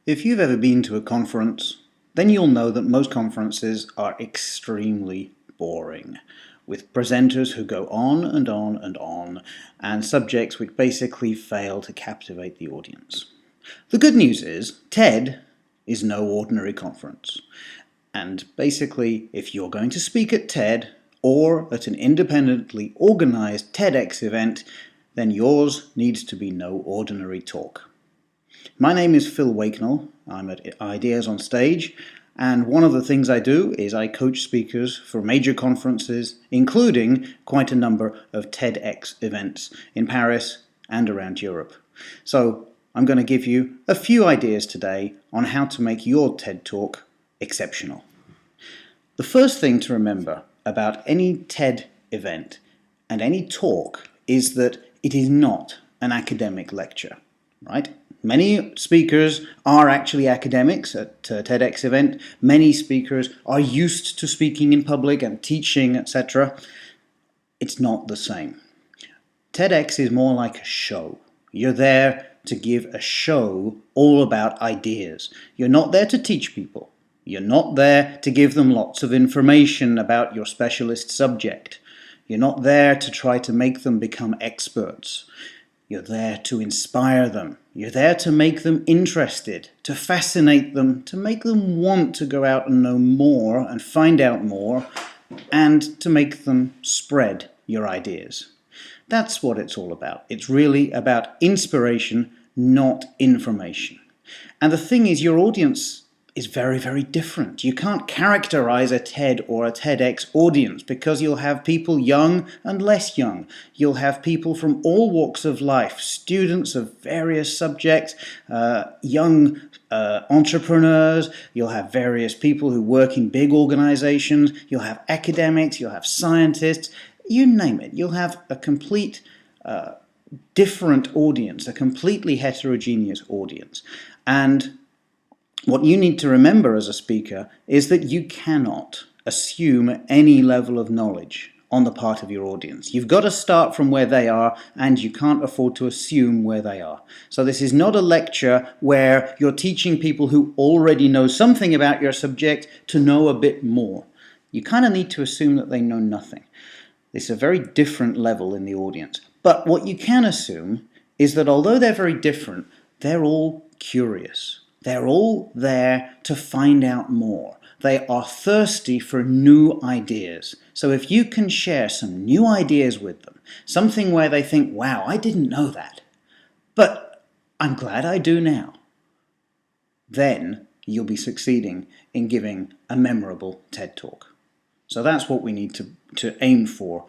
If you've ever been to a conference, then you'll know that most conferences are extremely boring, with presenters who go on and on and on, and subjects which basically fail to captivate the audience. The good news is, TED is no ordinary conference. And basically, if you're going to speak at TED, or at an independently organized TEDx event, then yours needs to be no ordinary talk. My name is Phil Waknell. I'm at Ideas on Stage, and one of the things I do is I coach speakers for major conferences, including quite a number of TEDx events in Paris and around Europe. So I'm going to give you a few ideas today on how to make your TED Talk exceptional. The first thing to remember about any TED event and any talk is that it is not an academic lecture, right? Many speakers are actually academics at a TEDx event. Many speakers are used to speaking in public and teaching, etc. It's not the same. TEDx is more like a show. You're there to give a show all about ideas. You're not there to teach people. You're not there to give them lots of information about your specialist subject. You're not there to try to make them become experts. You're there to inspire them. You're there to make them interested, to fascinate them, to make them want to go out and know more and find out more, and to make them spread your ideas. That's what it's all about. It's really about inspiration, not information. And the thing is, your audience is very, very different. You can't characterize a TED or a TEDx audience because you'll have people young and less young. You'll have people from all walks of life, students of various subjects, young entrepreneurs. You'll have various people who work in big organizations. You'll have academics. You'll have scientists. You name it. You'll have a complete different audience, a completely heterogeneous audience. And what you need to remember as a speaker is that you cannot assume any level of knowledge on the part of your audience. You've got to start from where they are, and you can't afford to assume where they are. So this is not a lecture where you're teaching people who already know something about your subject to know a bit more. You kind of need to assume that they know nothing. It's a very different level in the audience. But what you can assume is that although they're very different, they're all curious. They're all there to find out more. They are thirsty for new ideas. So if you can share some new ideas with them, something where they think, wow, I didn't know that, but I'm glad I do now, then you'll be succeeding in giving a memorable TED Talk. So that's what we need to aim for.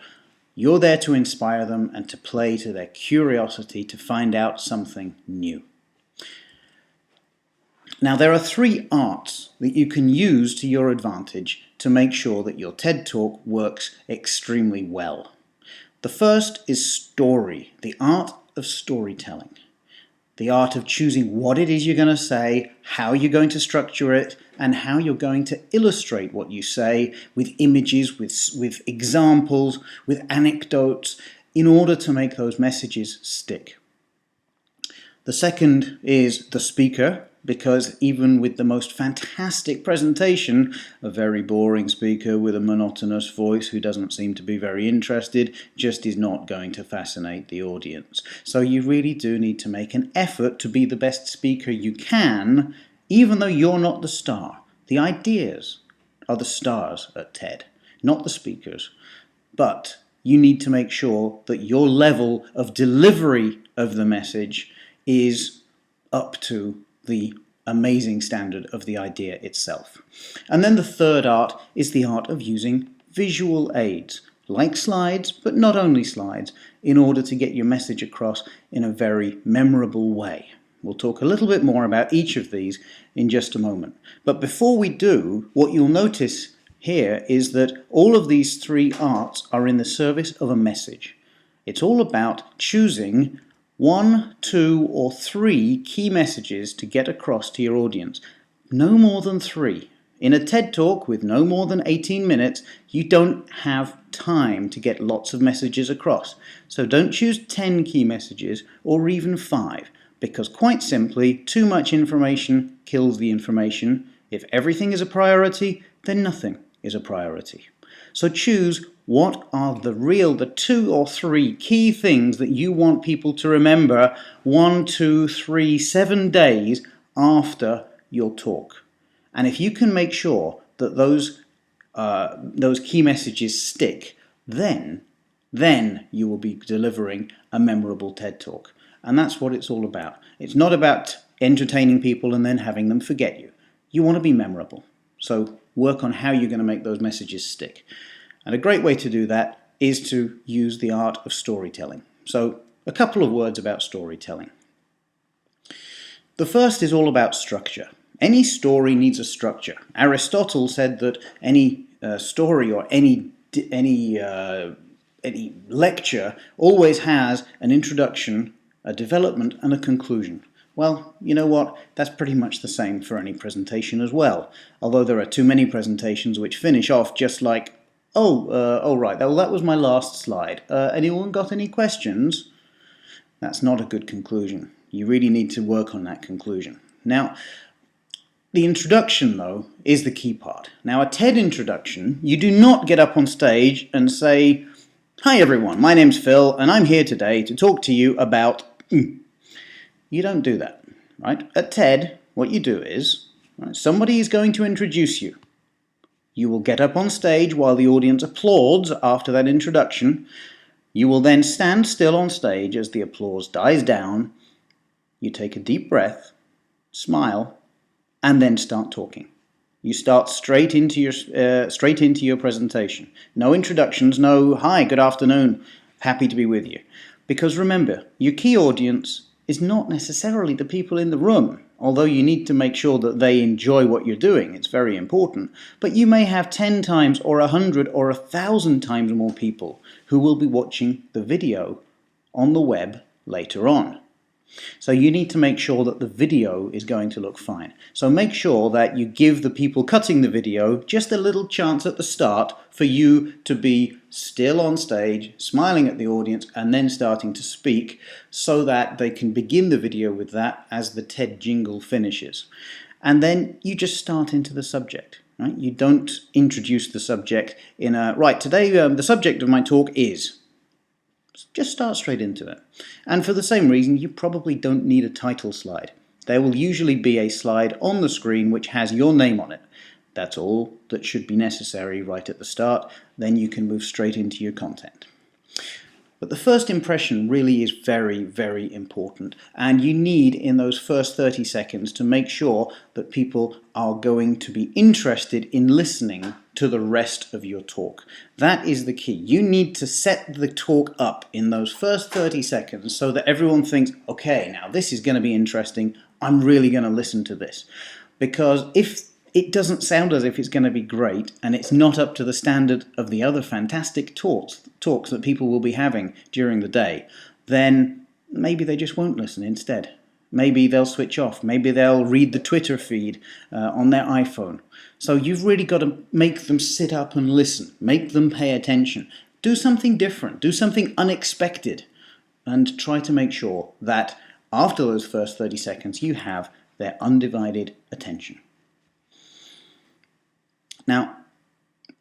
You're there to inspire them and to play to their curiosity to find out something new. Now, there are three arts that you can use to your advantage to make sure that your TED Talk works extremely well. The first is story, the art of storytelling. The art of choosing what it is you're going to say, how you're going to structure it, and how you're going to illustrate what you say with images, with examples, with anecdotes, in order to make those messages stick. The second is the speaker, because even with the most fantastic presentation, a very boring speaker with a monotonous voice who doesn't seem to be very interested just is not going to fascinate the audience. So you really do need to make an effort to be the best speaker you can, even though you're not the star. The ideas are the stars at TED, not the speakers. But you need to make sure that your level of delivery of the message is up to the amazing standard of the idea itself. And then the third art is the art of using visual aids, like slides, but not only slides, in order to get your message across in a very memorable way. We'll talk a little bit more about each of these in just a moment. But before we do, what you'll notice here is that all of these three arts are in the service of a message. It's all about choosing 1, 2, or 3 key messages to get across to your audience. No more than 3. In a TED Talk with no more than 18 minutes, you don't have time to get lots of messages across. So don't choose 10 key messages or even 5, because quite simply, too much information kills the information. If everything is a priority, then nothing is a priority. So choose what are the 2 or 3 key things that you want people to remember 1, 2, 3, 7 days after your talk. And if you can make sure that those key messages stick, then you will be delivering a memorable TED Talk. And that's what it's all about. It's not about entertaining people and then having them forget you. You want to be memorable. So work on how you're going to make those messages stick. And a great way to do that is to use the art of storytelling. So a couple of words about storytelling. The first is all about structure. Any story needs a structure. Aristotle said that any story or any lecture always has an introduction, a development, and a conclusion. Well, you know what? That's pretty much the same for any presentation as well. Although there are too many presentations which finish off just like, oh, right, well, that was my last slide. Anyone got any questions? That's not a good conclusion. You really need to work on that conclusion. Now, the introduction, though, is the key part. Now, a TED introduction, you do not get up on stage and say, "Hi everyone, my name's Phil, and I'm here today to talk to you about..." You don't do that, right? At TED, what you do is, right, somebody is going to introduce you. You will get up on stage while the audience applauds after that introduction. You will then stand still on stage as the applause dies down. You take a deep breath, smile, and then start talking. You start straight into your presentation. No introductions, no "Hi, good afternoon, happy to be with you." Because remember, your key audience is not necessarily the people in the room, although you need to make sure that they enjoy what you're doing. It's very important. But you may have 10 times or 100 or 1,000 times more people who will be watching the video on the web later on. So you need to make sure that the video is going to look fine. So make sure that you give the people cutting the video just a little chance at the start for you to be still on stage, smiling at the audience, and then starting to speak so that they can begin the video with that as the TED jingle finishes. And then you just start into the subject. Right? You don't introduce the subject in a, "Right, today the subject of my talk is..." Just start straight into it. And for the same reason, you probably don't need a title slide. There will usually be a slide on the screen which has your name on it. That's all that should be necessary right at the start. Then you can move straight into your content. But the first impression really is very, very important. And you need, in those first 30 seconds, to make sure that people are going to be interested in listening to the rest of your talk. That is the key. You need to set the talk up in those first 30 seconds so that everyone thinks, okay, now this is going to be interesting. I'm really going to listen to this. Because if it doesn't sound as if it's going to be great, and it's not up to the standard of the other fantastic talks that people will be having during the day, then maybe they just won't listen instead. Maybe they'll switch off. Maybe they'll read the Twitter feed on their iPhone. So you've really got to make them sit up and listen. Make them pay attention. Do something different. Do something unexpected. And try to make sure that after those first 30 seconds you have their undivided attention. Now,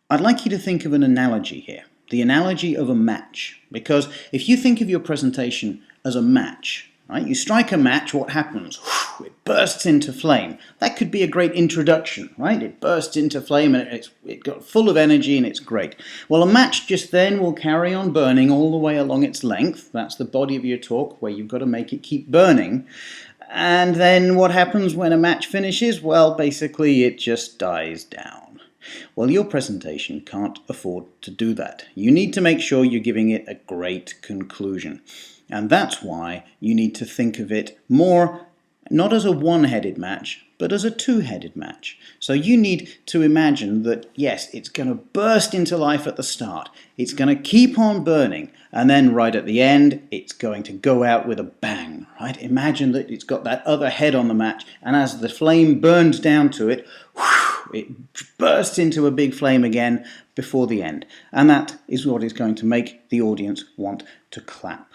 I'd like you to think of an analogy here, the analogy of a match, because if you think of your presentation as a match, right, you strike a match, what happens? It bursts into flame. That could be a great introduction, right? It bursts into flame and it got full of energy and it's great. Well, a match just then will carry on burning all the way along its length. That's the body of your talk where you've got to make it keep burning. And then what happens when a match finishes? Well, basically it just dies down. Well, your presentation can't afford to do that. You need to make sure you're giving it a great conclusion. And that's why you need to think of it more not as a one-headed match, but as a two-headed match. So you need to imagine that, yes, it's going to burst into life at the start. It's going to keep on burning. And then right at the end, it's going to go out with a bang, right? Imagine that it's got that other head on the match. And as the flame burns down to it, it bursts into a big flame again before the end. And that is what is going to make the audience want to clap.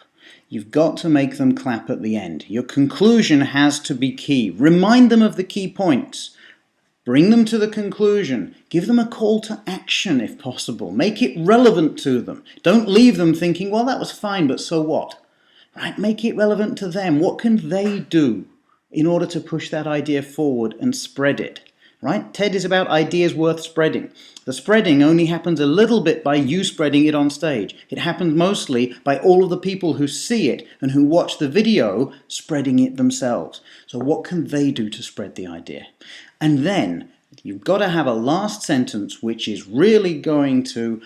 You've got to make them clap at the end. Your conclusion has to be key. Remind them of the key points. Bring them to the conclusion. Give them a call to action if possible. Make it relevant to them. Don't leave them thinking, well, that was fine, but so what? Right? Make it relevant to them. What can they do in order to push that idea forward and spread it? Right? TED is about ideas worth spreading. The spreading only happens a little bit by you spreading it on stage. It happens mostly by all of the people who see it and who watch the video spreading it themselves. So what can they do to spread the idea? And then you've got to have a last sentence which is really going to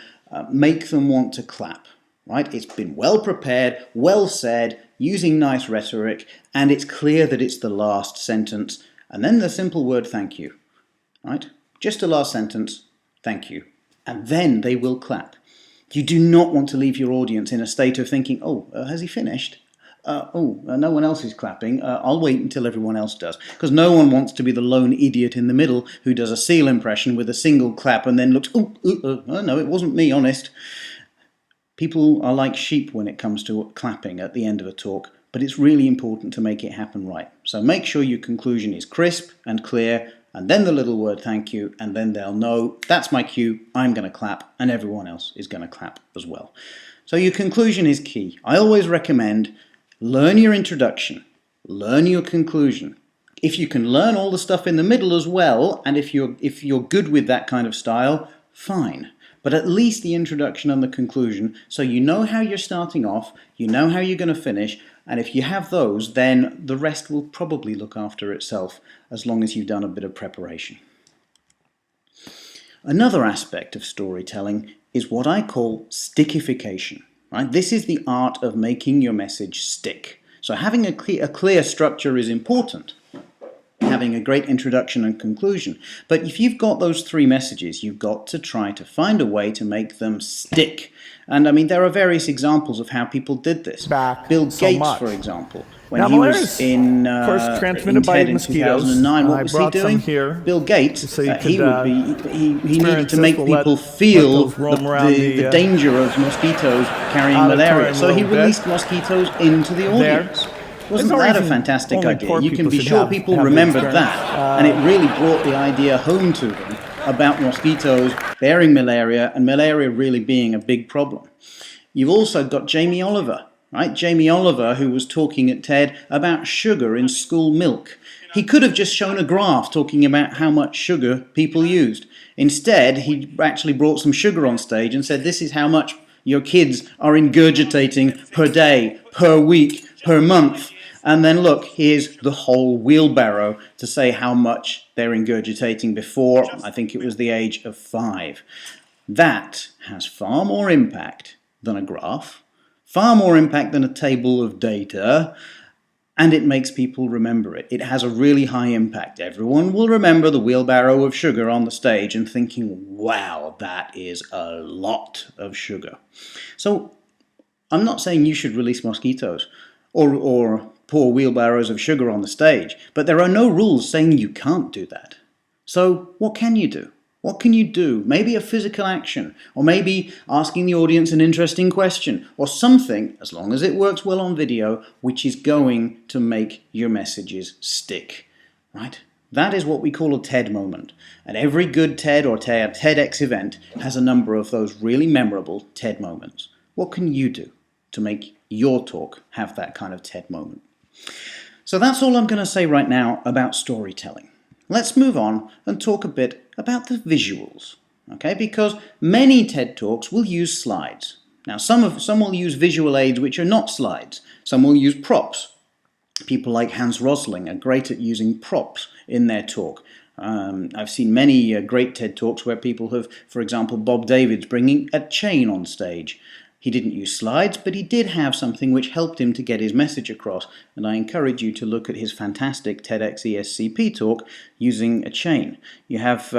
make them want to clap. Right? It's been well prepared, well said, using nice rhetoric, and it's clear that it's the last sentence. And then the simple word thank you. Right? Just a last sentence, thank you. And then they will clap. You do not want to leave your audience in a state of thinking, oh, has he finished? No one else is clapping. I'll wait until everyone else does. Because no one wants to be the lone idiot in the middle who does a seal impression with a single clap and then looks, no, it wasn't me, honest. People are like sheep when it comes to clapping at the end of a talk, but it's really important to make it happen right. So make sure your conclusion is crisp and clear, and then the little word thank you, and then they'll know that's my cue, I'm going to clap, and everyone else is going to clap as well. So your conclusion is key. I always recommend learn your introduction, learn your conclusion. If you can learn all the stuff in the middle as well, and if you're good with that kind of style, fine. But at least the introduction and the conclusion, so you know how you're starting off, you know how you're going to finish, and if you have those, then the rest will probably look after itself as long as you've done a bit of preparation. Another aspect of storytelling is what I call stickification. Right? This is the art of making your message stick. So having a clear structure is important. Having a great introduction and conclusion. But if you've got those three messages, you've got to try to find a way to make them stick. And I mean, there are various examples of how people did this. Bill Gates, for example, when he was in TED in 2009, what was he doing? Bill Gates, he needed to make people feel the danger of mosquitoes carrying malaria. So he released mosquitoes into the audience. Wasn't that a fantastic idea? You can be sure people remembered that, and it really brought the idea home to them about mosquitoes bearing malaria, and malaria really being a big problem. You've also got Jamie Oliver, right? Jamie Oliver, who was talking at TED about sugar in school milk. He could have just shown a graph talking about how much sugar people used. Instead, he actually brought some sugar on stage and said, this is how much your kids are ingurgitating per day, per week, per month. And then look, here's the whole wheelbarrow to say how much they're ingurgitating before, I think it was the age of 5. That has far more impact than a graph, far more impact than a table of data, and it makes people remember it. It has a really high impact. Everyone will remember the wheelbarrow of sugar on the stage and thinking, wow, that is a lot of sugar. So I'm not saying you should release mosquitoes or pour wheelbarrows of sugar on the stage, but there are no rules saying you can't do that. So what can you do? What can you do? Maybe a physical action, or maybe asking the audience an interesting question, or something, as long as it works well on video, which is going to make your messages stick, right? That is what we call a TED moment. And every good TED or TEDx event has a number of those really memorable TED moments. What can you do to make your talk have that kind of TED moment? So that's all I'm going to say right now about storytelling. Let's move on and talk a bit about the visuals, okay? Because many TED Talks will use slides. Now, some will use visual aids which are not slides. Some will use props. People like Hans Rosling are great at using props in their talk. I've seen many great TED Talks where people have, for example, Bob David's bringing a chain on stage. He didn't use slides, but he did have something which helped him to get his message across, and I encourage you to look at his fantastic TEDx ESCP talk using a chain. You have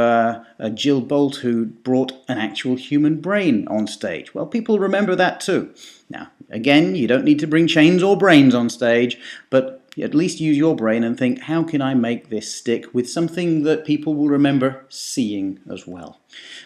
Jill Bolt, who brought an actual human brain on stage. Well, people remember that too. Now, again, you don't need to bring chains or brains on stage, but at least use your brain and think, how can I make this stick with something that people will remember seeing as well?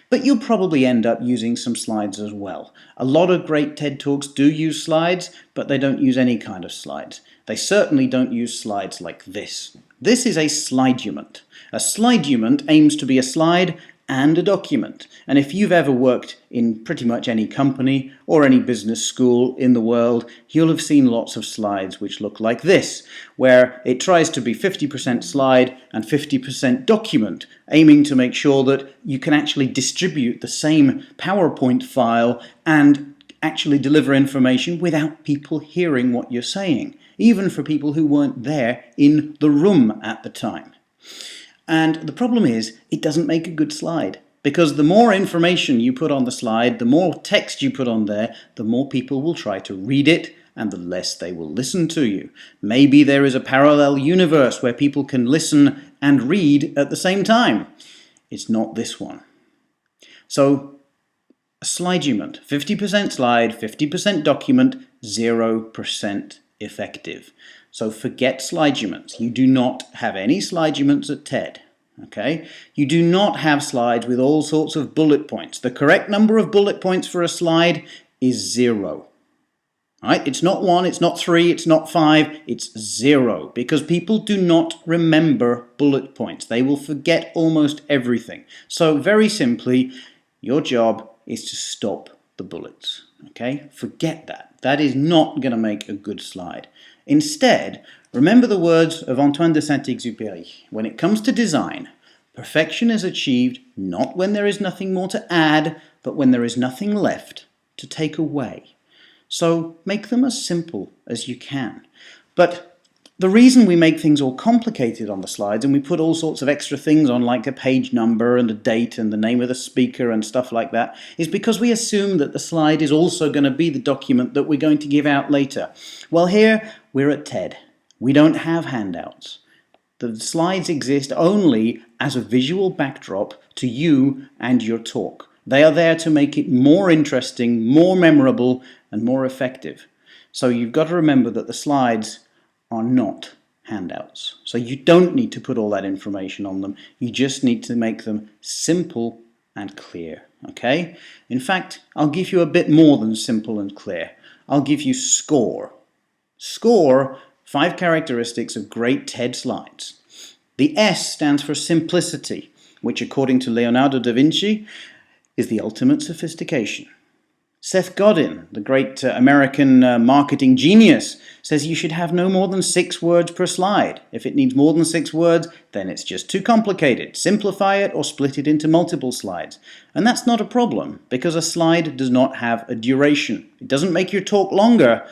But you'll probably end up using some slides as well. A lot of great TED Talks do use slides, but they don't use any kind of slides. They certainly don't use slides like this. This is a slidument. A slidument aims to be a slide and a document. And if you've ever worked in pretty much any company or any business school in the world, you'll have seen lots of slides which look like this, where it tries to be 50% slide and 50% document, aiming to make sure that you can actually distribute the same PowerPoint file and actually deliver information without people hearing what you're saying, even for people who weren't there in the room at the time. And the problem is, it doesn't make a good slide, because the more information you put on the slide, the more text you put on there, the more people will try to read it, and the less they will listen to you. Maybe there is a parallel universe where people can listen and read at the same time. It's not this one. So, a slidument, 50% slide, 50% document, 0% effective. So forget sliduments. You do not have any sliduments at TED. Okay? You do not have slides with all sorts of bullet points. The correct number of bullet points for a slide is 0. Right? It's not 1, it's not 3, it's not 5, it's 0. Because people do not remember bullet points. They will forget almost everything. So very simply, your job is to stop the bullets. Okay? Forget that. That is not going to make a good slide. Instead, remember the words of Antoine de Saint-Exupéry. When it comes to design, perfection is achieved not when there is nothing more to add, but when there is nothing left to take away. So make them as simple as you can. But the reason we make things all complicated on the slides and we put all sorts of extra things on, like a page number and a date and the name of the speaker and stuff like that, is because we assume that the slide is also going to be the document that we're going to give out later. Well, here we're at TED. We don't have handouts. The slides exist only as a visual backdrop to you and your talk. They are there to make it more interesting, more memorable, and more effective. So you've got to remember that the slides are not handouts. So you don't need to put all that information on them. You just need to make them simple and clear. Okay? In fact, I'll give you a bit more than simple and clear. I'll give you SCORE. SCORE, 5 characteristics of great TED slides. The S stands for simplicity, which according to Leonardo da Vinci is the ultimate sophistication. Seth Godin, the great American marketing genius, says you should have no more than 6 words per slide. If it needs more than 6 words, then it's just too complicated. Simplify it or split it into multiple slides. And that's not a problem, because a slide does not have a duration. It doesn't make your talk longer.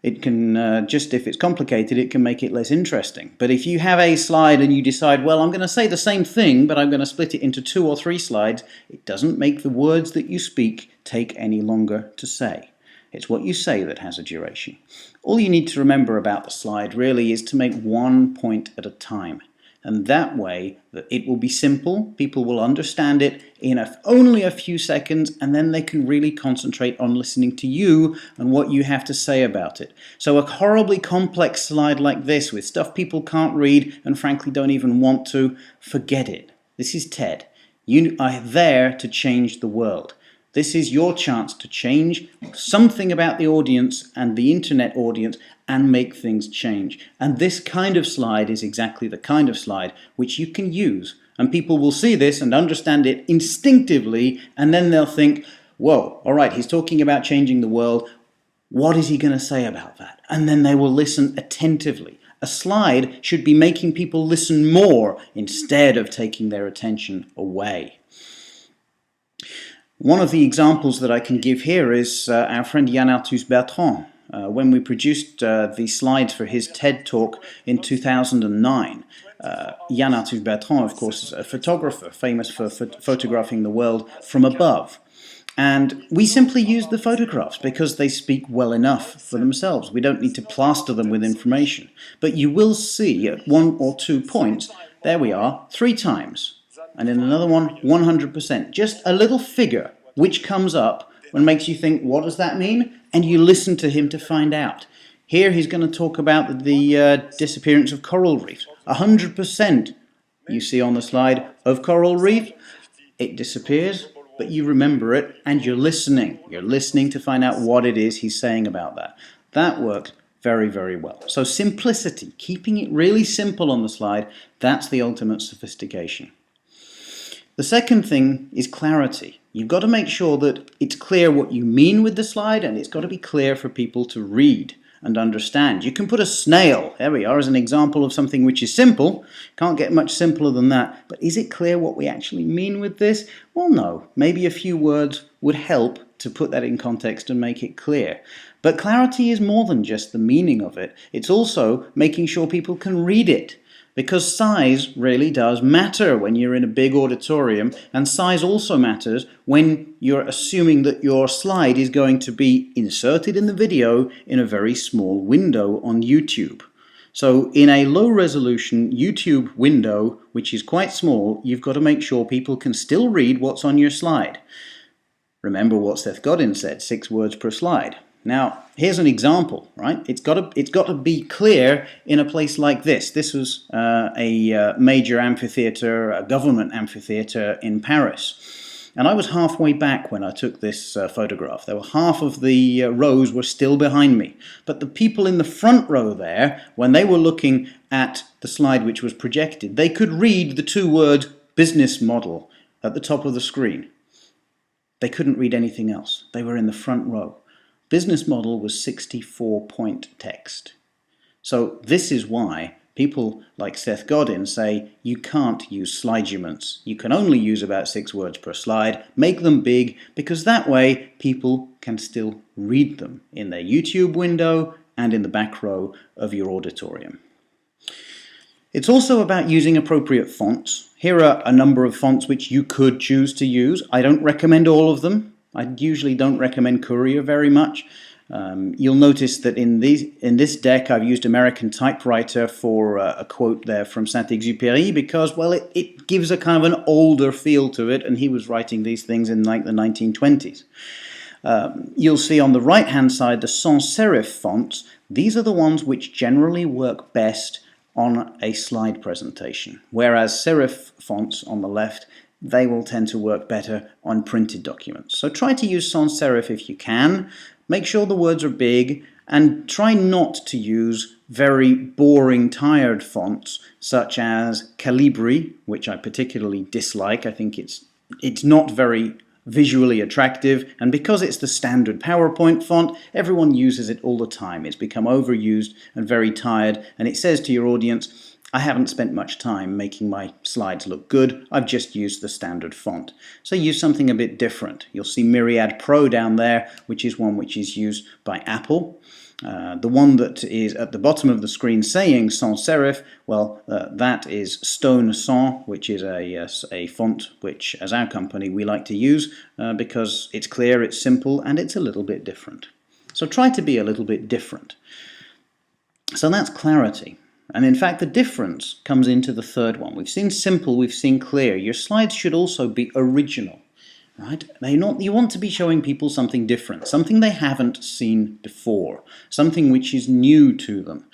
It can, just if it's complicated, it can make it less interesting. But if you have a slide and you decide, well, I'm going to say the same thing, but I'm going to split it into 2 or 3 slides, it doesn't make the words that you speak take any longer to say. It's what you say that has a duration. All you need to remember about the slide really is to make one point at a time. And that way, it will be simple, people will understand it in only a few seconds, and then they can really concentrate on listening to you and what you have to say about it. So a horribly complex slide like this, with stuff people can't read and frankly don't even want to, forget it. This is TED. You are there to change the world. This is your chance to change something about the audience and the internet audience and make things change. And this kind of slide is exactly the kind of slide which you can use. And people will see this and understand it instinctively, and then they'll think, whoa, all right, he's talking about changing the world. What is he going to say about that? And then they will listen attentively. A slide should be making people listen more instead of taking their attention away. One of the examples that I can give here is our friend Yann Arthus-Bertrand. When we produced the slides for his TED Talk in 2009, Yann Arthus-Bertrand, of course, is a photographer famous for photographing the world from above. And we simply use the photographs because they speak well enough for themselves. We don't need to plaster them with information. But you will see at 1 or 2 points, there we are, 3 times. And in another one, 100%. Just a little figure which comes up and makes you think, what does that mean? And you listen to him to find out. Here he's going to talk about the disappearance of coral reefs. 100% you see on the slide of coral reef, it disappears, but you remember it and you're listening. You're listening to find out what it is he's saying about that. That works very, very well. So simplicity, keeping it really simple on the slide, that's the ultimate sophistication. The second thing is clarity. You've got to make sure that it's clear what you mean with the slide, and it's got to be clear for people to read and understand. You can put a snail, there we are, as an example of something which is simple. Can't get much simpler than that. But is it clear what we actually mean with this? Well, no. Maybe a few words would help to put that in context and make it clear. But clarity is more than just the meaning of it. It's also making sure people can read it. Because size really does matter when you're in a big auditorium, and size also matters when you're assuming that your slide is going to be inserted in the video in a very small window on YouTube. So in a low resolution YouTube window, which is quite small, you've got to make sure people can still read what's on your slide. Remember what Seth Godin said, 6 words per slide. Now, here's an example, right? It's got to be clear in a place like this. This was a major amphitheater, a government amphitheater in Paris. And I was halfway back when I took this photograph. There were half of the rows were still behind me. But the people in the front row there, when they were looking at the slide which was projected, they could read the 2 word business model at the top of the screen. They couldn't read anything else. They were in the front row. Business model was 64-point text. So this is why people like Seth Godin say you can't use sliduments. You can only use about 6 words per slide. Make them big, because that way people can still read them in their YouTube window and in the back row of your auditorium. It's also about using appropriate fonts. Here are a number of fonts which you could choose to use. I don't recommend all of them. I usually don't recommend Courier very much. You'll notice that in this deck I've used American Typewriter for a quote there from Saint-Exupéry because, well, it gives a kind of an older feel to it, and he was writing these things in like the 1920s. You'll see on the right-hand side the sans serif fonts. These are the ones which generally work best on a slide presentation, whereas serif fonts on the left, they will tend to work better on printed documents. So try to use sans serif if you can. Make sure the words are big, and try not to use very boring, tired fonts such as Calibri, which I particularly dislike. I think it's not very visually attractive, and because it's the standard PowerPoint font, everyone uses it all the time. It's become overused and very tired, and it says to your audience, I haven't spent much time making my slides look good, I've just used the standard font. So use something a bit different. You'll see Myriad Pro down there, which is one which is used by Apple. The one that is at the bottom of the screen saying sans serif, well, that is Stone Sans, which is a font which, as our company, we like to use because it's clear, it's simple, and it's a little bit different. So try to be a little bit different. So that's clarity. And in fact, the difference comes into the third one. We've seen simple, we've seen clear. Your slides should also be original, right? You want to be showing people something different, something they haven't seen before, something which is new to them,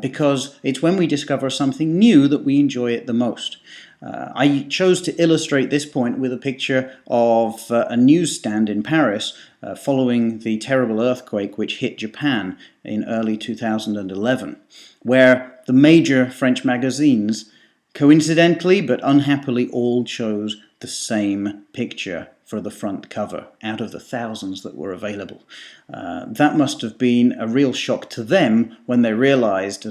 because it's when we discover something new that we enjoy it the most. I chose to illustrate this point with a picture of a newsstand in Paris following the terrible earthquake which hit Japan in early 2011, where the major French magazines, coincidentally but unhappily, all chose the same picture for the front cover out of the thousands that were available. That must have been a real shock to them when they realized,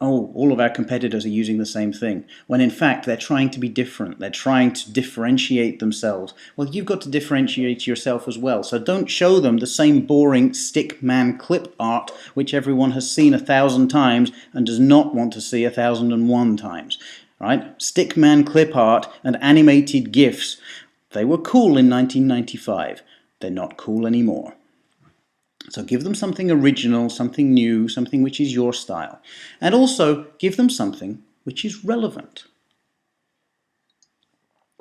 all of our competitors are using the same thing, when in fact they're trying to be different, they're trying to differentiate themselves. Well, you've got to differentiate yourself as well, so don't show them the same boring stick man clip art which everyone has seen 1,000 times and does not want to see 1,001 times. Right? Stickman clip art and animated GIFs, they were cool in 1995. They're not cool anymore. So give them something original, something new, something which is your style. And also give them something which is relevant.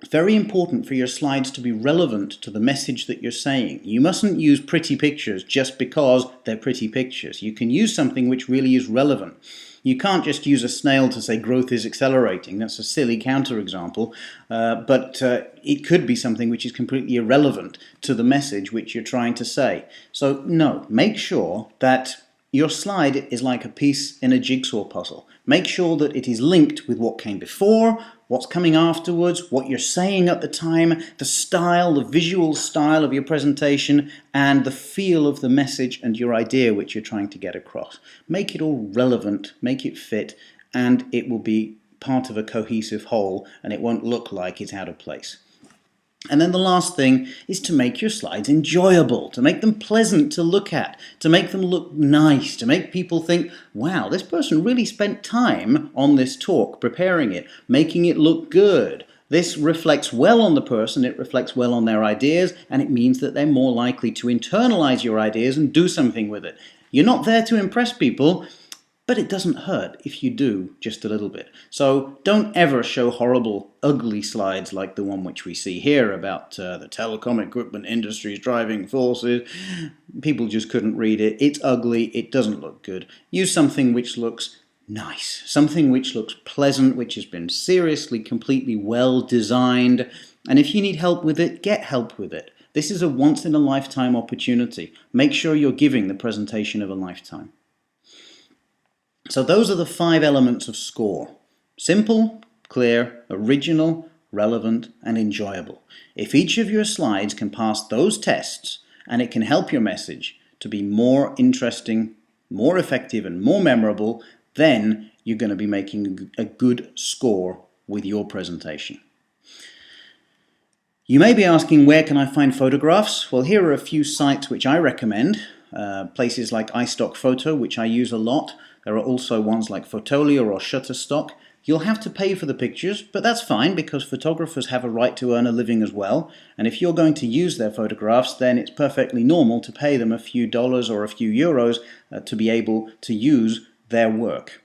Very important for your slides to be relevant to the message that you're saying. You mustn't use pretty pictures just because they're pretty pictures. You can use something which really is relevant. You can't just use a snail to say growth is accelerating. That's a silly counterexample, but it could be something which is completely irrelevant to the message which you're trying to say. So no, make sure that your slide is like a piece in a jigsaw puzzle. Make sure that it is linked with what came before, what's coming afterwards, what you're saying at the time, the style, the visual style of your presentation, and the feel of the message and your idea which you're trying to get across. Make it all relevant, make it fit, and it will be part of a cohesive whole, and it won't look like it's out of place. And then the last thing is to make your slides enjoyable, to make them pleasant to look at, to make them look nice, to make people think, wow, this person really spent time on this talk, preparing it, making it look good. This reflects well on the person, it reflects well on their ideas, and it means that they're more likely to internalize your ideas and do something with it. You're not there to impress people, but it doesn't hurt if you do just a little bit. So don't ever show horrible, ugly slides like the one which we see here about the telecom equipment industry's driving forces. People just couldn't read it. It's ugly. It doesn't look good. Use something which looks nice, something which looks pleasant, which has been seriously, completely well designed. And if you need help with it, get help with it. This is a once-in-a-lifetime opportunity. Make sure you're giving the presentation of a lifetime. So those are the 5 elements of SCORE. Simple, clear, original, relevant, and enjoyable. If each of your slides can pass those tests, and it can help your message to be more interesting, more effective, and more memorable, then you're going to be making a good score with your presentation. You may be asking, where can I find photographs? Well, here are a few sites which I recommend. Places like iStock Photo, which I use a lot. There are also ones like Photolio or Shutterstock. You'll have to pay for the pictures, but that's fine because photographers have a right to earn a living as well. And if you're going to use their photographs, then it's perfectly normal to pay them a few dollars or a few euros to be able to use their work.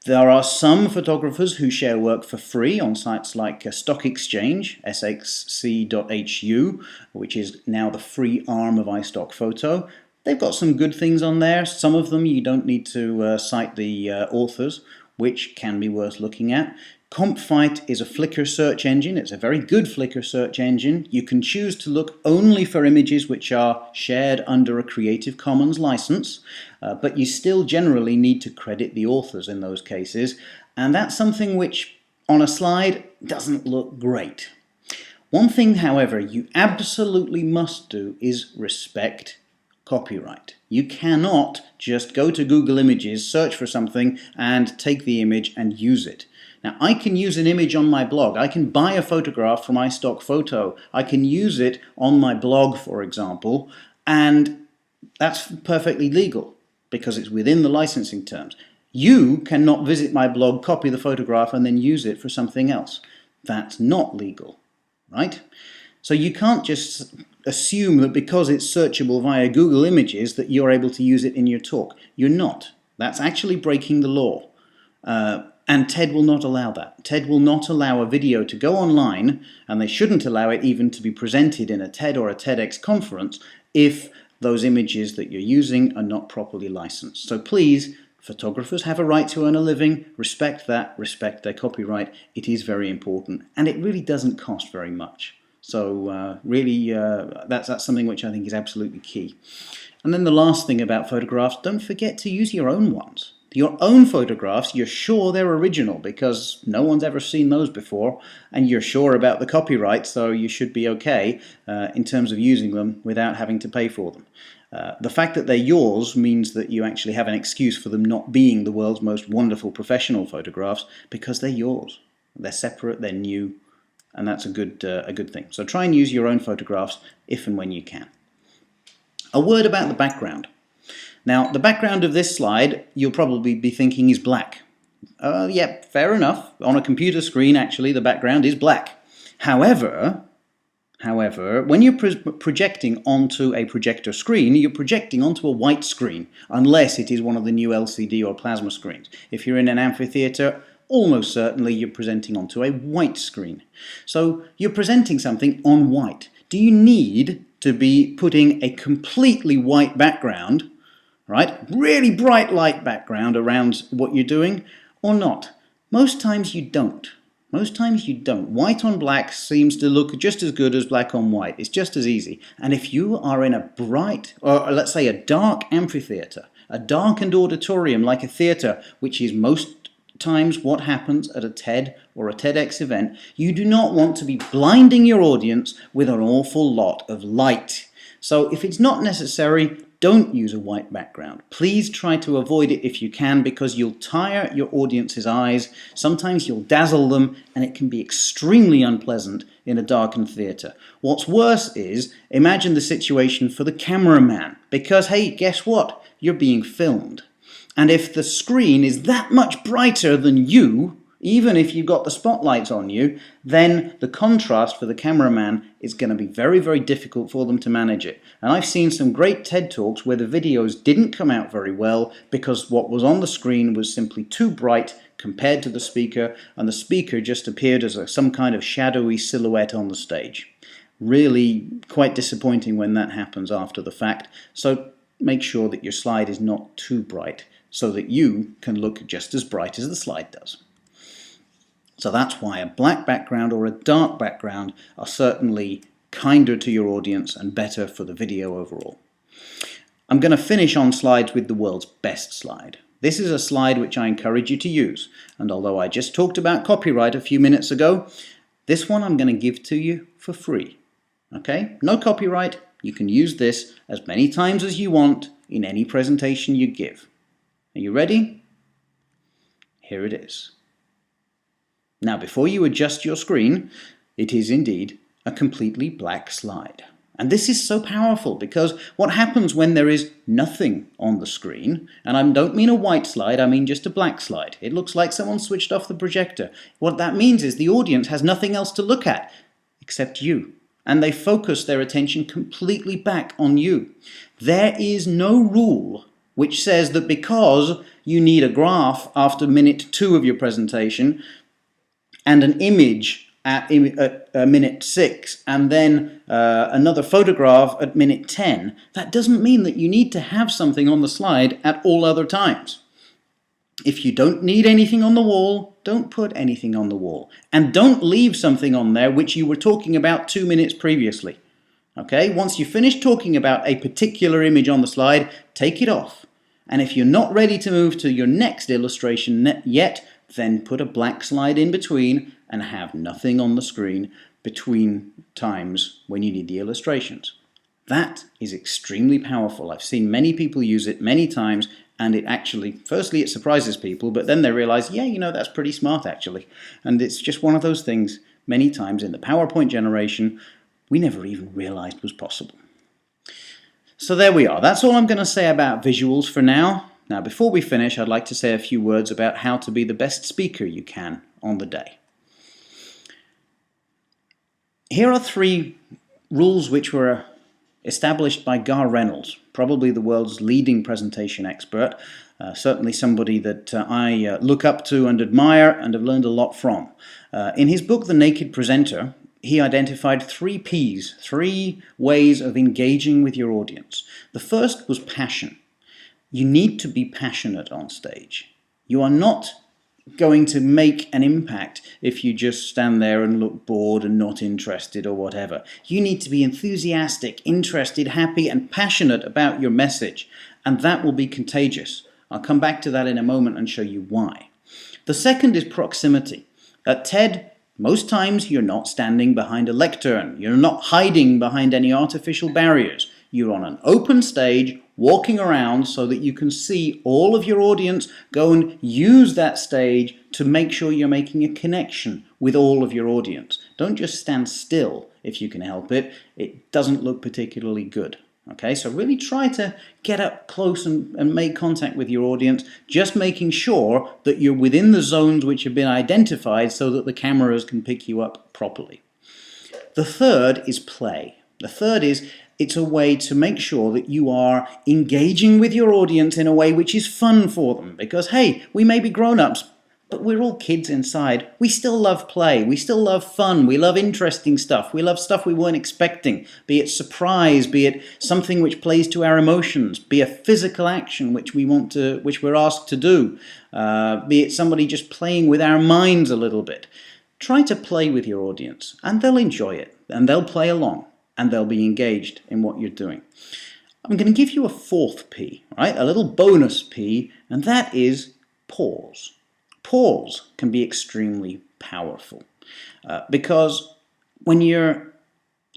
There are some photographers who share work for free on sites like Stock Exchange, sxc.hu, which is now the free arm of iStock Photo. They've got some good things on there. Some of them you don't need to cite the authors, which can be worth looking at. CompFight is a Flickr search engine. It's a very good Flickr search engine. You can choose to look only for images which are shared under a Creative Commons license, but you still generally need to credit the authors in those cases, and that's something which on a slide doesn't look great. One thing, however, you absolutely must do is respect copyright. You cannot just go to Google Images, search for something, and take the image and use it. Now, I can use an image on my blog. I can buy a photograph from iStock Photo. I can use it on my blog, for example, and that's perfectly legal because it's within the licensing terms. You cannot visit my blog, copy the photograph, and then use it for something else. That's not legal, right? So you can't just assume that because it's searchable via Google Images that you're able to use it in your talk. You're not. That's actually breaking the law. And TED will not allow that. TED will not allow a video to go online, and they shouldn't allow it even to be presented in a TED or a TEDx conference if those images that you're using are not properly licensed. So please, photographers have a right to earn a living. Respect that. Respect their copyright. It is very important, and it really doesn't cost very much. So really, that's something which I think is absolutely key. And then the last thing about photographs, don't forget to use your own ones. Your own photographs, you're sure they're original because no one's ever seen those before, and you're sure about the copyright, so you should be okay in terms of using them without having to pay for them. The fact that they're yours means that you actually have an excuse for them not being the world's most wonderful professional photographs because they're yours. They're separate, they're new, and that's a good thing. So try and use your own photographs if and when you can. A word about the background. Now, the background of this slide, you'll probably be thinking is black. Yeah, fair enough. On a computer screen, actually, the background is black. However, when you're projecting onto a projector screen, you're projecting onto a white screen, unless it is one of the new LCD or plasma screens. If you're in an amphitheater, almost certainly you're presenting onto a white screen. So you're presenting something on white. Do you need to be putting a completely white background, right? Really bright light background around what you're doing, or not? Most times you don't. Most times you don't. White on black seems to look just as good as black on white. It's just as easy. And if you are in a bright, or let's say a dark amphitheater, a darkened auditorium like a theater, which is most times what happens at a TED or a TEDx event, you do not want to be blinding your audience with an awful lot of light. So if it's not necessary, don't use a white background. Please try to avoid it if you can, because you'll tire your audience's eyes. Sometimes you'll dazzle them, and it can be extremely unpleasant in a darkened theatre. What's worse is, imagine the situation for the cameraman, because hey, guess what? You're being filmed. And if the screen is that much brighter than you, even if you've got the spotlights on you, then the contrast for the cameraman is going to be very, very difficult for them to manage it. And I've seen some great TED Talks where the videos didn't come out very well because what was on the screen was simply too bright compared to the speaker, and the speaker just appeared as some kind of shadowy silhouette on the stage. Really quite disappointing when that happens after the fact. So make sure that your slide is not too bright so that you can look just as bright as the slide does. So that's why a black background or a dark background are certainly kinder to your audience and better for the video overall. I'm going to finish on slides with the world's best slide. This is a slide which I encourage you to use, and although I just talked about copyright a few minutes ago, this one I'm going to give to you for free. Okay? No copyright. You can use this as many times as you want in any presentation you give. Are you ready? Here it is. Now, before you adjust your screen, it is indeed a completely black slide. And this is so powerful because what happens when there is nothing on the screen, and I don't mean a white slide, I mean just a black slide. It looks like someone switched off the projector. What that means is the audience has nothing else to look at except you. And they focus their attention completely back on you. There is no rule which says that because you need a graph after minute 2 of your presentation and an image at minute 6 and then another photograph at minute 10, that doesn't mean that you need to have something on the slide at all other times. If you don't need anything on the wall, don't put anything on the wall. And don't leave something on there which you were talking about 2 minutes previously. Okay, once you finish talking about a particular image on the slide, take it off. And if you're not ready to move to your next illustration yet, then put a black slide in between and have nothing on the screen between times when you need the illustrations. That is extremely powerful. I've seen many people use it many times, and it actually, firstly it surprises people, but then they realize, yeah, you know, that's pretty smart actually. And it's just one of those things many times in the PowerPoint generation we never even realized was possible. So there we are. That's all I'm going to say about visuals for now. Now, before we finish, I'd like to say a few words about how to be the best speaker you can on the day. Here are 3 rules which were established by Gar Reynolds, probably the world's leading presentation expert, certainly somebody that I look up to and admire and have learned a lot from. In his book, The Naked Presenter, he identified 3 P's, 3 ways of engaging with your audience. The first was passion. You need to be passionate on stage. You are not going to make an impact if you just stand there and look bored and not interested or whatever. You need to be enthusiastic, interested, happy, and passionate about your message, and that will be contagious. I'll come back to that in a moment and show you why. The second is proximity. At TED, most times you're not standing behind a lectern. You're not hiding behind any artificial barriers. You're on an open stage, walking around so that you can see all of your audience. Go and use that stage to make sure you're making a connection with all of your audience. Don't just stand still if you can help it. It doesn't look particularly good. Okay, so really try to get up close and make contact with your audience, just making sure that you're within the zones which have been identified so that the cameras can pick you up properly. The third is play. The third is it's a way to make sure that you are engaging with your audience in a way which is fun for them. Because, hey, we may be grown-ups, But we're all kids inside. We still love play. We still love fun. We love interesting stuff. We love stuff we weren't expecting, be it surprise, be it something which plays to our emotions, be a physical action which we're asked to do, be it somebody just playing with our minds a little bit. Try to play with your audience, and they'll enjoy it, and they'll play along, and they'll be engaged in what you're doing. I'm going to give you a fourth P, right? A little bonus P, and that is pause. Pause can be extremely powerful because when you're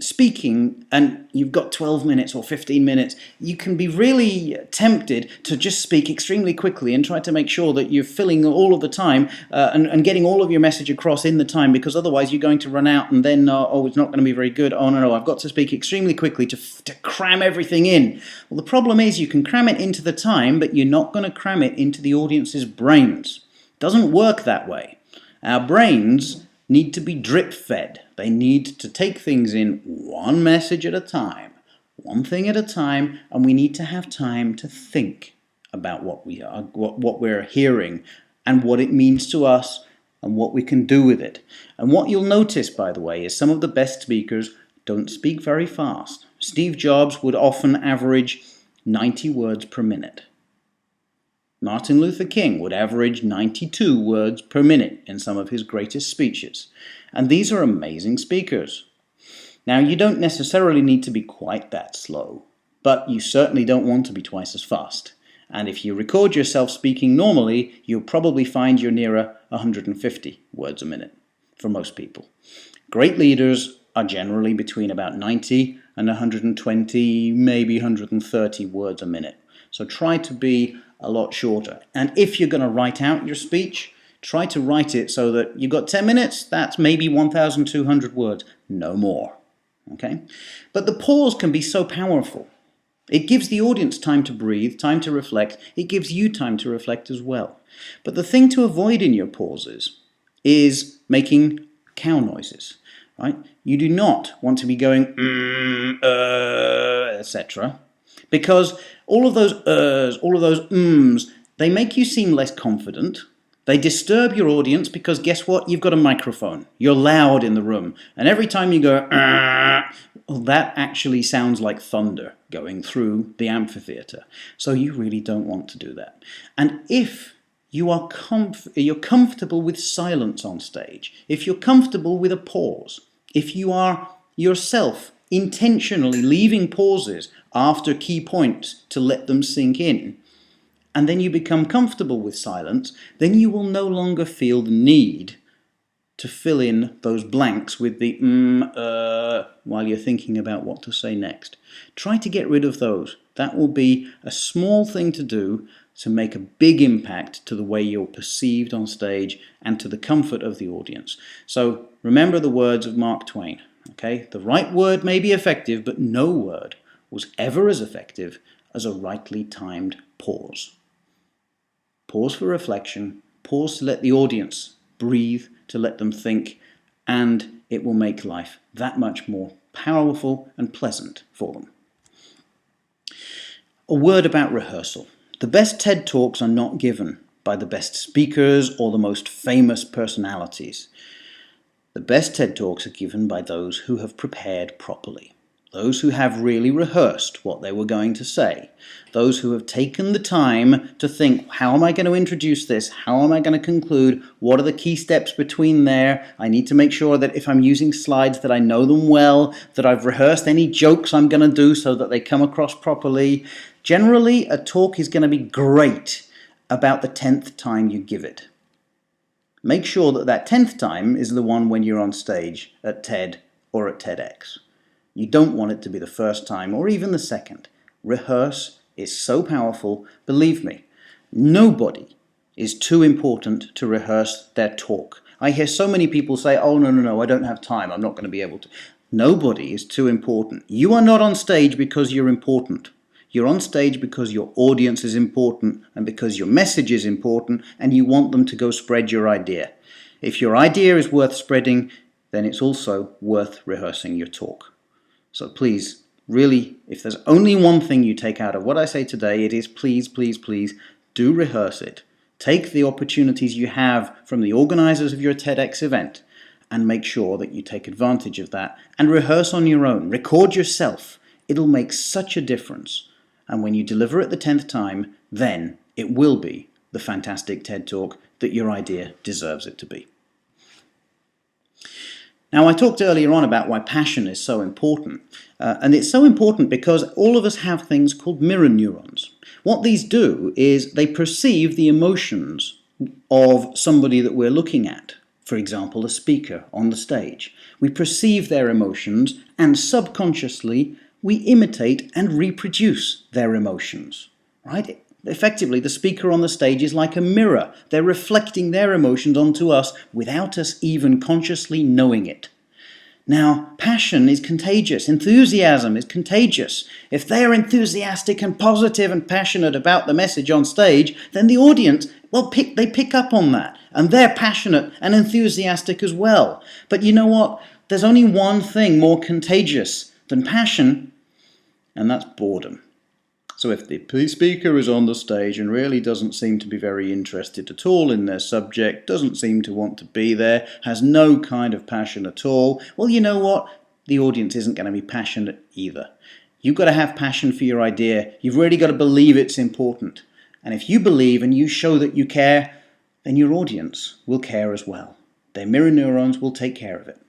speaking and you've got 12 minutes or 15 minutes, you can be really tempted to just speak extremely quickly and try to make sure that you're filling all of the time and getting all of your message across in the time, because otherwise you're going to run out and then, it's not going to be very good. Oh, no, I've got to speak extremely quickly to cram everything in. Well, the problem is you can cram it into the time, but you're not going to cram it into the audience's brains. It doesn't work that way. Our brains need to be drip fed. They need to take things in one message at a time, one thing at a time, and we need to have time to think about what we're hearing and what it means to us and what we can do with it. And what you'll notice, by the way, is some of the best speakers don't speak very fast. Steve Jobs would often average 90 words per minute. Martin Luther King would average 92 words per minute in some of his greatest speeches. And these are amazing speakers. Now, you don't necessarily need to be quite that slow, but you certainly don't want to be twice as fast. And if you record yourself speaking normally, you'll probably find you're nearer 150 words a minute for most people. Great leaders are generally between about 90 and 120, maybe 130 words a minute. So try to be a lot shorter. And if you're going to write out your speech, try to write it so that you've got 10 minutes, that's maybe 1,200 words, no more. Okay? But the pause can be so powerful. It gives the audience time to breathe, time to reflect. It gives you time to reflect as well. But the thing to avoid in your pauses is making cow noises. Right? You do not want to be going, etc. Because all of those all of those ums, they make you seem less confident. They disturb your audience because guess what? You've got a microphone. You're loud in the room. And every time you go, well, that actually sounds like thunder going through the amphitheater. So you really don't want to do that. And if you are you're comfortable with silence on stage, if you're comfortable with a pause, if you are yourself intentionally leaving pauses after key points to let them sink in, and then you become comfortable with silence, then you will no longer feel the need to fill in those blanks with the while you're thinking about what to say next. Try to get rid of those. That will be a small thing to do to make a big impact to the way you're perceived on stage and to the comfort of the audience. So remember the words of Mark Twain. Okay? The right word may be effective, but no word was ever as effective as a rightly timed pause. Pause for reflection, pause to let the audience breathe, to let them think, and it will make life that much more powerful and pleasant for them. A word about rehearsal. The best TED Talks are not given by the best speakers or the most famous personalities. The best TED Talks are given by those who have prepared properly. Those who have really rehearsed what they were going to say. Those who have taken the time to think, how am I going to introduce this? How am I going to conclude? What are the key steps between there? I need to make sure that if I'm using slides that I know them well, that I've rehearsed any jokes I'm going to do so that they come across properly. Generally, a talk is going to be great about the 10th time you give it. Make sure that that 10th time is the one when you're on stage at TED or at TEDx. You don't want it to be the first time or even the second. Rehearse is so powerful. Believe me, nobody is too important to rehearse their talk. I hear so many people say, oh, no, I don't have time. I'm not going to be able to. Nobody is too important. You are not on stage because you're important. You're on stage because your audience is important and because your message is important and you want them to go spread your idea. If your idea is worth spreading, then it's also worth rehearsing your talk. So please, really, if there's only one thing you take out of what I say today, it is please, please, please do rehearse it. Take the opportunities you have from the organizers of your TEDx event and make sure that you take advantage of that and rehearse on your own. Record yourself. It'll make such a difference. And when you deliver it the 10th time, then it will be the fantastic TED Talk that your idea deserves it to be. Now, I talked earlier on about why passion is so important. And it's so important because all of us have things called mirror neurons. What these do is they perceive the emotions of somebody that we're looking at. For example, a speaker on the stage. We perceive their emotions and subconsciously we imitate and reproduce their emotions, right? Effectively, the speaker on the stage is like a mirror. They're reflecting their emotions onto us without us even consciously knowing it. Now, passion is contagious. Enthusiasm is contagious. If they're enthusiastic and positive and passionate about the message on stage, then the audience, well, they pick up on that. And they're passionate and enthusiastic as well. But you know what? There's only one thing more contagious than passion, and that's boredom. So if the speaker is on the stage and really doesn't seem to be very interested at all in their subject, doesn't seem to want to be there, has no kind of passion at all, well, you know what? The audience isn't going to be passionate either. You've got to have passion for your idea. You've really got to believe it's important. And if you believe and you show that you care, then your audience will care as well. Their mirror neurons will take care of it.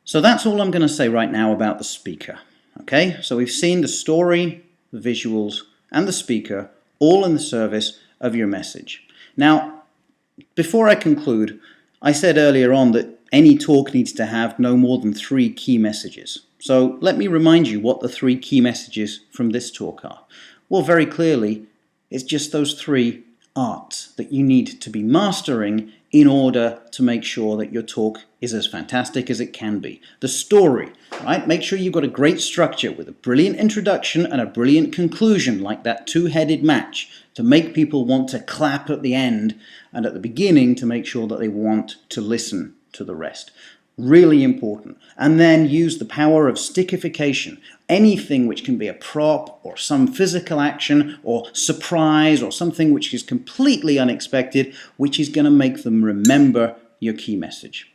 So that's all I'm going to say right now about the speaker. Okay, so we've seen the story, the visuals, and the speaker all in the service of your message. Now, before I conclude, I said earlier on that any talk needs to have no more than 3 key messages. So let me remind you what the 3 key messages from this talk are. Well, very clearly, it's just those 3 arts that you need to be mastering in order to make sure that your talk is as fantastic as it can be. The story, right? Make sure you've got a great structure with a brilliant introduction and a brilliant conclusion, like that 2-headed match, to make people want to clap at the end and at the beginning to make sure that they want to listen to the rest. Really important. And then use the power of stickification. Anything which can be a prop or some physical action or surprise or something which is completely unexpected, which is going to make them remember your key message.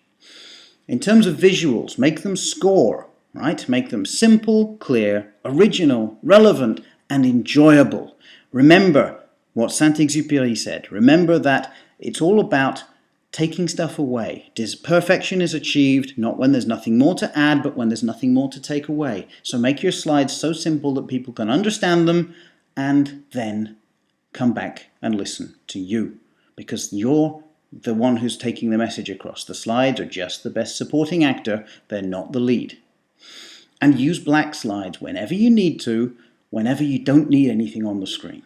In terms of visuals, make them score, right? Make them simple, clear, original, relevant, and enjoyable. Remember what Saint-Exupéry said. Remember that it's all about taking stuff away. Perfection is achieved not when there's nothing more to add, but when there's nothing more to take away. So make your slides so simple that people can understand them and then come back and listen to you, because you're the one who's taking the message across. The slides are just the best supporting actor. They're not the lead. And use black slides whenever you need to, whenever you don't need anything on the screen.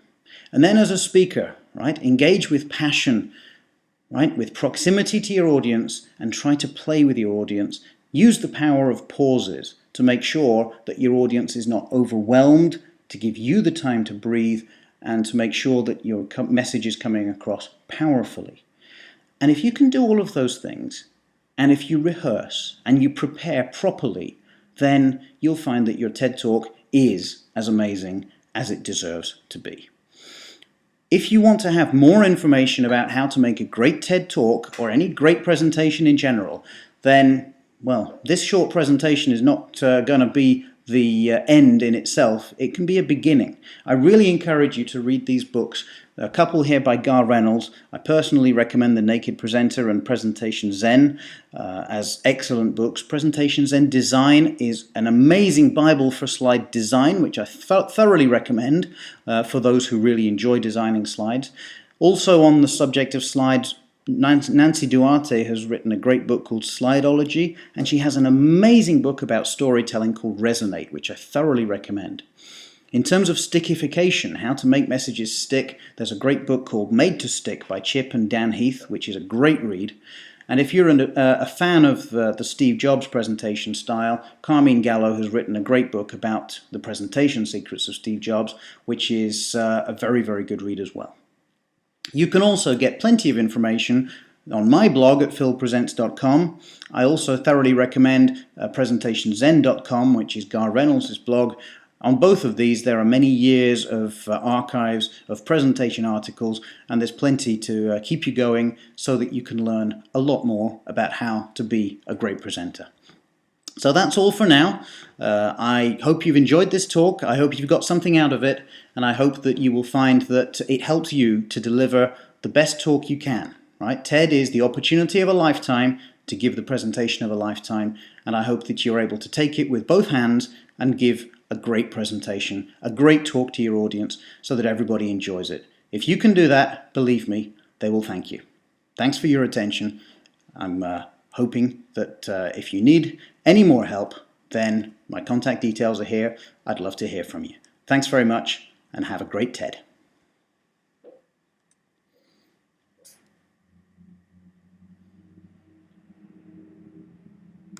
And then as a speaker, right, engage with passion, right, with proximity to your audience, and try to play with your audience. Use the power of pauses to make sure that your audience is not overwhelmed, to give you the time to breathe, and to make sure that your message is coming across powerfully. And if you can do all of those things, and if you rehearse and you prepare properly, then you'll find that your TED Talk is as amazing as it deserves to be. If you want to have more information about how to make a great TED Talk or any great presentation in general, then, well, this short presentation is not going to be the end in itself. It can be a beginning. I really encourage you to read these books. A couple here by Gar Reynolds. I personally recommend The Naked Presenter and Presentation Zen as excellent books. Presentation Zen Design is an amazing Bible for slide design, which I thoroughly recommend for those who really enjoy designing slides. Also on the subject of slides, Nancy Duarte has written a great book called Slideology, and she has an amazing book about storytelling called Resonate, which I thoroughly recommend. In terms of stickification, how to make messages stick, there's a great book called Made to Stick by Chip and Dan Heath, which is a great read. And if you're a fan of the Steve Jobs presentation style, Carmine Gallo has written a great book about the presentation secrets of Steve Jobs, which is a very, very good read as well. You can also get plenty of information on my blog at philpresents.com. I also thoroughly recommend presentationzen.com, which is Gar Reynolds' blog, On both of these, there are many years of archives of presentation articles, and there's plenty to keep you going so that you can learn a lot more about how to be a great presenter. So that's all for now. I hope you've enjoyed this talk. I hope you've got something out of it, and I hope that you will find that it helps you to deliver the best talk you can. Right? TED is the opportunity of a lifetime to give the presentation of a lifetime, and I hope that you're able to take it with both hands and give a great presentation, a great talk to your audience so that everybody enjoys it. If you can do that, believe me, they will thank you. Thanks for your attention. I'm hoping that if you need any more help, then my contact details are here. I'd love to hear from you. Thanks very much, and have a great TED.